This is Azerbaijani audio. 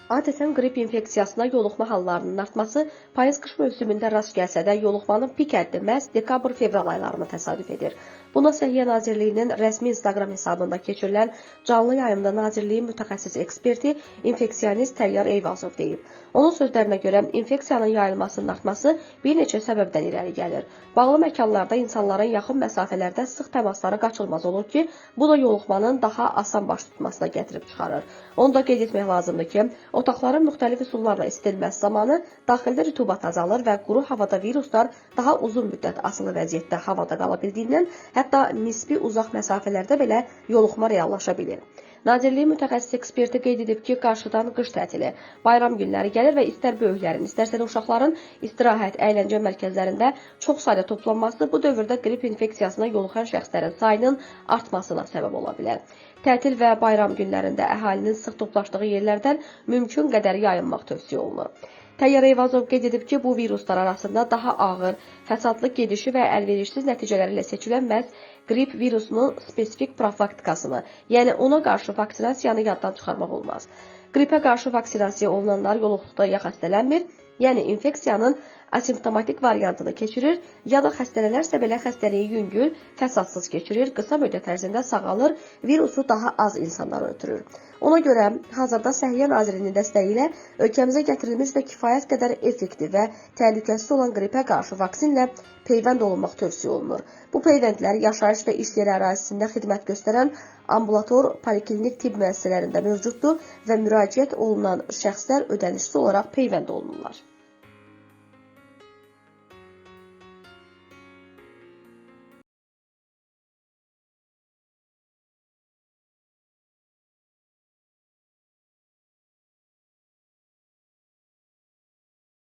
Adətən qrip infeksiyasına yoluxma hallarının artması payız-qış mövsümündə rast gəlsə də yoluxmanın pik həddi məhz dekabr-fevral aylarına təsadüf edir. Buna Səhiyyə Nazirliyinin rəsmi Instagram hesabında keçirilən canlı yayımda Nazirliyin mütəxəssis eksperti infeksionist Təyyar Eyvazov deyib. Onun sözlərinə görə infeksiyanın yayılmasının artması bir neçə səbəbdən irəli gəlir. Bağlı məkanlarda insanların yaxın məsafələrdə sıx təmasları qaçılmaz olur ki, bu da yoluxmanın daha asan baş tutmasına gətirib çıxarır. Onu da qeyd etmək lazımdır ki, otaqların müxtəlif üsullarla istinməsi zamanı daxildə rütubət azalır və quru havada viruslar daha uzun müddət asılı vəziyyətdə havada qala bildiyindən, hətta nisbi uzaq məsafələrdə belə yoluxma reallaşa bilir. Nazirliyin mütəxəssis eksperti qeyd edib ki, qarşıdan qış tətili, bayram günləri gəlir və istər böyüklərin, istərsə də uşaqların istirahət, əyləncə mərkəzlərində çox sayda toplanması bu dövrdə qrip infeksiyasına yoluxan şəxslərin sayının artmasına səbəb ola bilər. Tətil və bayram günlərində əhalinin sıx toplaşdığı yerlərdən mümkün qədər yayınmaq tövsiyə olunur. Təyyar Eyvazov qeyd edib ki, bu viruslar arasında daha ağır, fəsadlı gedişi və əlverişsiz nəticələri ilə seçilən məhz qrip virusunun spesifik profilaktikasını, yəni ona qarşı vaksinasiyanı yaddan çıxarmaq olmaz. Qripə qarşı vaksinasiya olunanlar yoluxduqda ya xəstələnmir, yəni infeksiyanın asimptomatik variantını keçirir, ya da xəstələnərsə belə xəstəliyi yüngül, fəsadsız keçirir, qısa müddət ərzində sağalır, virusu daha az insanlara ötürür. Ona görə hazırda Səhiyyə Nazirliyinin dəstəyi ilə ölkəmizə gətirilmiş və kifayət qədər effektiv və təhlükəsiz olan qripə qarşı vaksinlə peyvənd olunmaq tövsiyə olunur. Bu peyvəndlər yaşayış və iş yeri ərazisində xidmət göstərən ambulator, poliklinik tibb müəssisələrində mövcuddur və müraciət olunan şəxslər ödənişsiz olaraq peyvənd olunurlar.